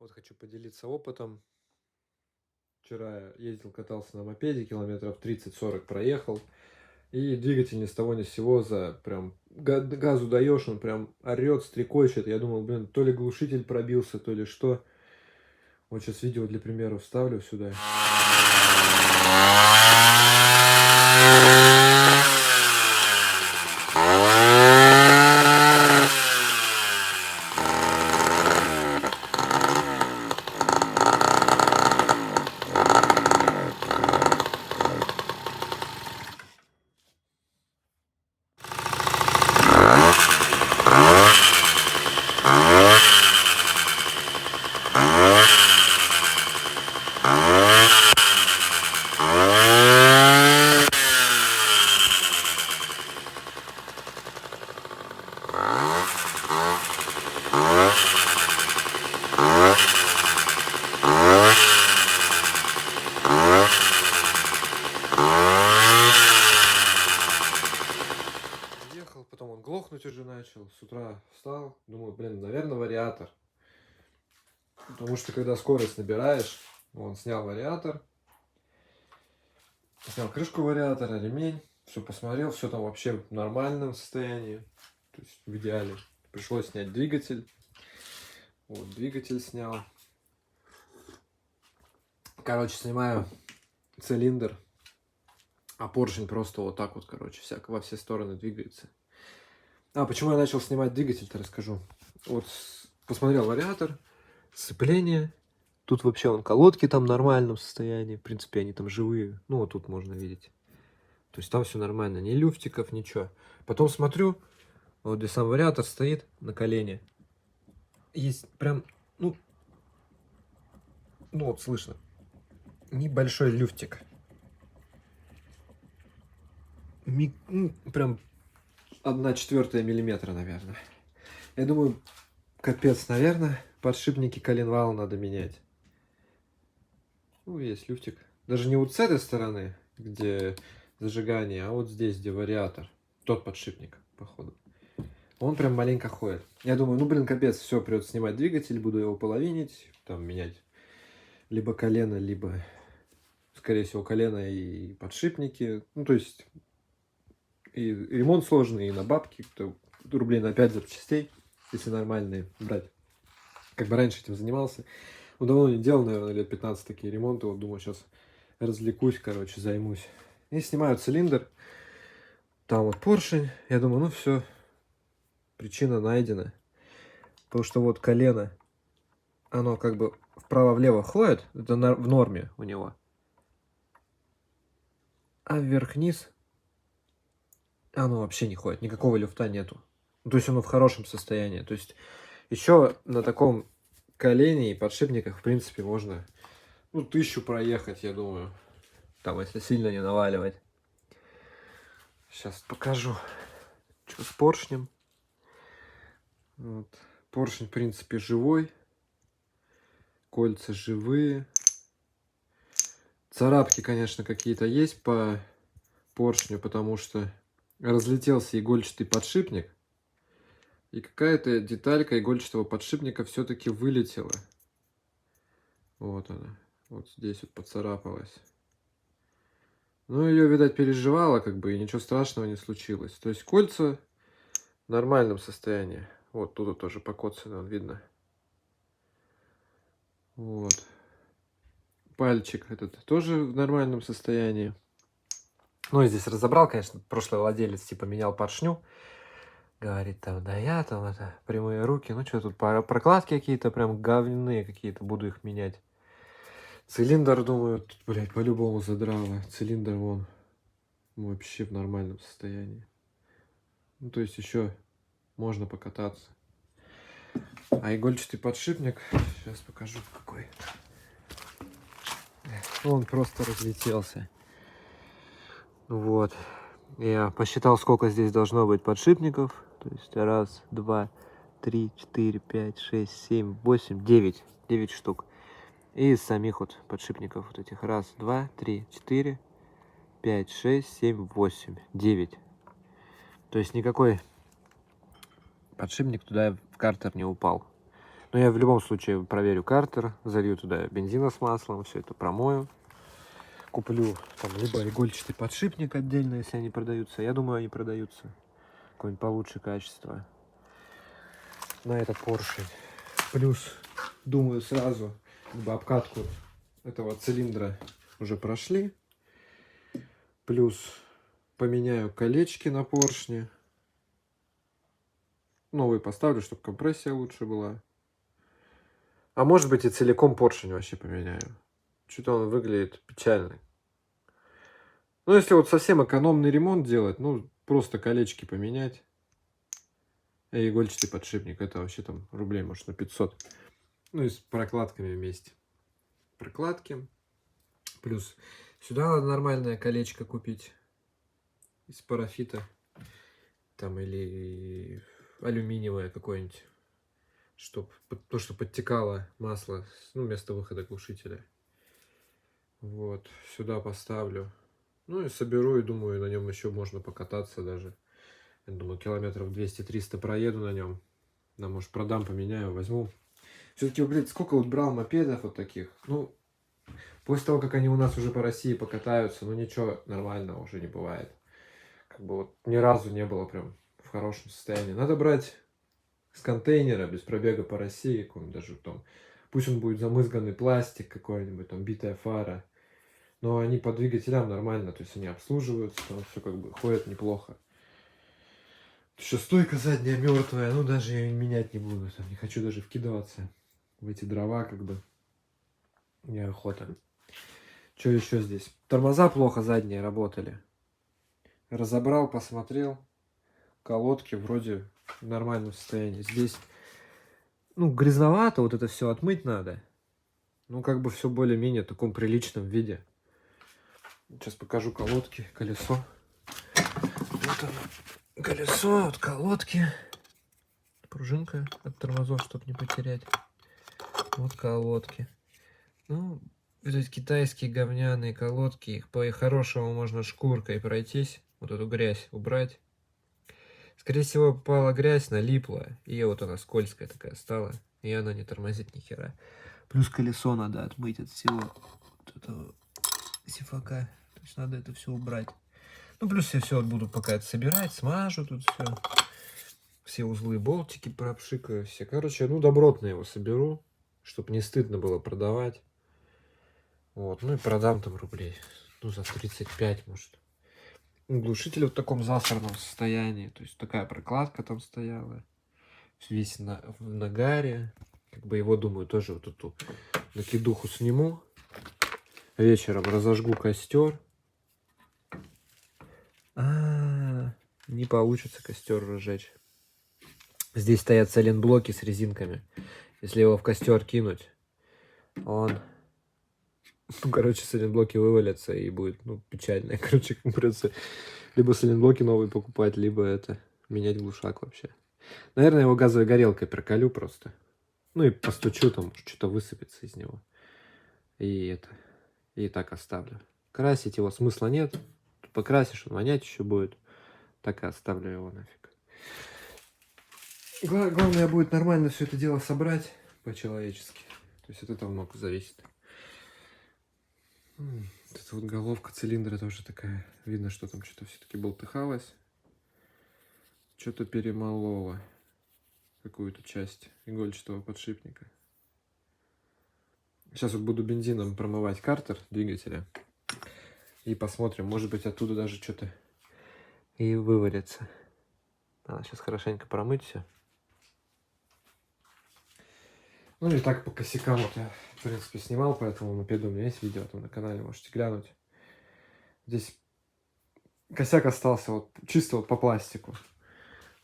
Вот хочу поделиться опытом. Вчера я ездил, катался на мопеде, километров 30-40 проехал. И двигатель ни с того ни с сего прям газу даешь, он прям орет, стрекочет. Я думал, блин, то ли глушитель пробился, то ли что. Вот сейчас видео для примера вставлю сюда. Ехал, потом он глохнуть уже начал. С утра встал, думаю, блин, наверное, вариатор. Потому что когда скорость набираешь, он снял вариатор, снял крышку вариатора, ремень, все посмотрел, все там вообще в нормальном состоянии, то есть в идеале. Пришлось снять двигатель. Вот, двигатель снял. Короче, снимаю цилиндр, а поршень просто вот так вот, короче, во все стороны двигается. А, почему я начал снимать двигатель-то, расскажу. Вот, посмотрел вариатор, сцепление. Тут вообще он колодки там в нормальном состоянии. В принципе, они там живые. Ну, вот тут можно видеть. То есть там все нормально. Ни люфтиков, ничего. Потом смотрю, вот где сам вариатор стоит на колене. Есть прям, ну вот слышно. Небольшой люфтик. Прям 1/4 миллиметра, наверное. Я думаю, капец, наверное, подшипники коленвала надо менять. Ну, есть люфтик. Даже не вот с этой стороны, где зажигание, а вот здесь, где вариатор. Тот подшипник, походу. Он прям маленько ходит. Я думаю, ну, блин, капец, все, придется снимать двигатель, буду его половинить, там, менять либо колено, либо, скорее всего, колено и подшипники. Ну, то есть, и ремонт сложный, и на бабки, рублей на 5 запчастей, если нормальные брать. Как бы раньше этим занимался. Ну, давно не делал, наверное, лет 15 такие ремонты. Вот думаю, сейчас развлекусь, короче, займусь. И снимаю цилиндр. Там вот поршень. Я думаю, ну все, причина найдена. Потому что вот колено, оно как бы вправо-влево ходит. Это в норме у него. А вверх-вниз оно вообще не ходит. Никакого люфта нету. То есть оно в хорошем состоянии. То есть еще на таком колене и подшипниках, в принципе, можно, ну, 1000 проехать, я думаю. Там, если сильно не наваливать. Сейчас покажу, что с поршнем. Вот. Поршень, в принципе, живой. Кольца живые. Царапки, конечно, какие-то есть по поршню, потому что разлетелся игольчатый подшипник. И какая-то деталька игольчатого подшипника все-таки вылетела. Вот она. Вот здесь вот поцарапалась. Ну, ее, видать, переживала, как бы, и ничего страшного не случилось. То есть кольца в нормальном состоянии. Вот тут тоже покоцано, видно. Вот. Пальчик этот тоже в нормальном состоянии. Ну, я здесь разобрал, конечно, прошлый владелец, типа, менял поршню. Говорит, там, да я там, это, прямые руки. Ну, что тут, прокладки какие-то прям говняные какие-то, буду их менять. Цилиндр, думаю, тут, блядь, по-любому задрало. Цилиндр, вон, вообще в нормальном состоянии. Ну, то есть еще можно покататься. А игольчатый подшипник, сейчас покажу какой. Он просто разлетелся. Вот. Я посчитал, сколько здесь должно быть подшипников. То есть 1, 2, 3, 4, 5, 6, 7, 8, 9. 9 штук. И из самих вот подшипников вот этих. 1, 2, 3, 4, 5, 6, 7, 8, 9. То есть никакой подшипник туда в картер не упал. Но я в любом случае проверю картер, залью туда бензина с маслом, все это промою. Куплю там либо игольчатый подшипник отдельно, если они продаются. Я думаю, они продаются. Какое-нибудь получше качество. На этот поршень. Плюс, думаю, сразу как бы обкатку этого цилиндра уже прошли. Плюс поменяю колечки на поршне. Новые поставлю, чтобы компрессия лучше была. А может быть и целиком поршень вообще поменяю. Что-то он выглядит печальный. Ну, если вот совсем экономный ремонт делать, ну, просто колечки поменять. И игольчатый подшипник, это вообще там рублей, может, на 500. Ну, и с прокладками вместе. Прокладки. Плюс сюда надо нормальное колечко купить. Из парафита. Там или алюминиевое какое-нибудь. Чтобы то, что подтекало масло, ну, вместо выхода глушителя. Вот. Сюда поставлю. Ну и соберу, и думаю, на нем еще можно покататься даже. Я думаю, километров 200-300 проеду на нем. Да, может, продам, поменяю, возьму. Все-таки, блядь, сколько вот брал мопедов вот таких. Ну, после того, как они у нас уже по России покатаются, ну ничего нормального уже не бывает. Как бы вот ни разу не было прям в хорошем состоянии. Надо брать с контейнера, без пробега по России, какой-нибудь даже там. Пусть он будет замызганный пластик какой-нибудь, там битая фара. Но они по двигателям нормально, то есть они обслуживаются, там все как бы ходят неплохо. Еще стойка задняя мертвая, ну даже я менять не буду, там, не хочу даже вкидываться в эти дрова, как бы неохота. Что еще здесь? Тормоза плохо задние работали. Разобрал, посмотрел. Колодки вроде в нормальном состоянии. Здесь, ну, грязновато, вот это все отмыть надо. Ну, как бы все более-менее в таком приличном виде. Сейчас покажу колодки, колесо. Вот оно, колесо, вот колодки. Пружинка от тормозов, чтобы не потерять. Вот колодки. Ну, вот эти китайские говняные колодки, их по-хорошему можно шкуркой пройтись, вот эту грязь убрать. Скорее всего, попала грязь, налипла, и вот она скользкая такая стала, и она не тормозит ни хера. Плюс колесо надо отмыть от всего вот этого сифака, то есть надо это все убрать. Ну, плюс я все вот буду пока это собирать, смажу тут все. Все узлы, болтики пропшикаю, все. Короче, ну, добротно его соберу, чтобы не стыдно было продавать. Вот, ну и продам там рублей, ну, за 35, может. Глушитель в таком засранном состоянии, то есть такая прокладка там стояла. Весь в нагаре. Как бы его, думаю, тоже вот эту накидуху сниму. Вечером разожгу костер. Не получится костер разжечь. Здесь стоят сайлентблоки с резинками. Если его в костер кинуть, он... Ну, короче, сайлентблоки вывалятся и будет, ну, печально. Короче, придется либо сайлентблоки новые покупать, либо это, менять глушак вообще. Наверное, его газовой горелкой проколю просто. Ну и постучу, там что-то высыпется из него. И это, и так оставлю. Красить его смысла нет. Покрасишь, он вонять еще будет. Так и оставлю его нафиг. Главное будет нормально все это дело собрать по-человечески. То есть от этого много зависит. Вот эта вот головка цилиндра тоже такая. Видно, что там что-то все-таки болтыхалось. Что-то перемололо. Какую-то часть игольчатого подшипника. Сейчас вот буду бензином промывать картер двигателя. И посмотрим, может быть оттуда даже что-то и вывалится. Надо сейчас хорошенько промыть все. Ну и так по косякам вот я, в принципе, снимал по этому мопеду. У меня есть видео там на канале, можете глянуть. Здесь косяк остался вот чисто вот по пластику.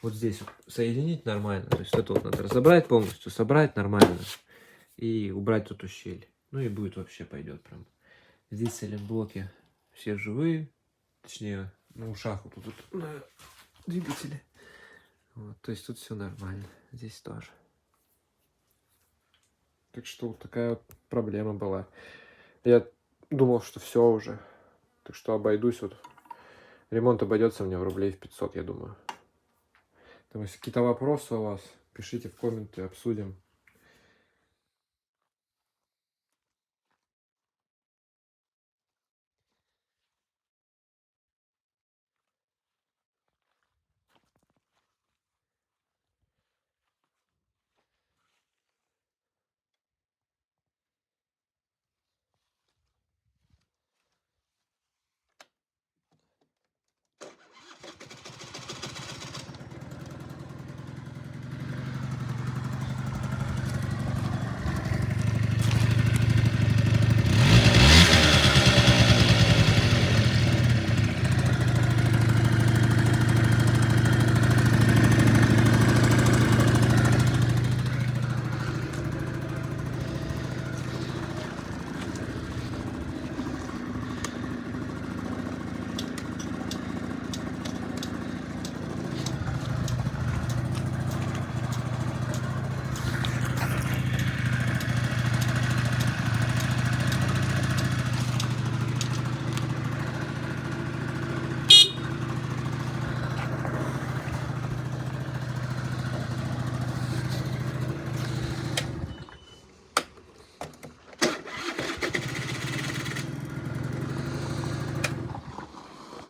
Вот здесь вот соединить нормально. То есть это вот надо разобрать полностью, собрать нормально. И убрать тут щель. Ну и будет вообще пойдет прям. Здесь сайлентблоки все живые. Точнее, на ушах вот тут на двигателе. Вот, то есть тут все нормально. Здесь тоже. Так что вот такая вот проблема была. Я думал, что все уже. Так что обойдусь вот. Ремонт обойдется мне в рублей в 500, я думаю. Там, если какие-то вопросы у вас, пишите в комменты, обсудим.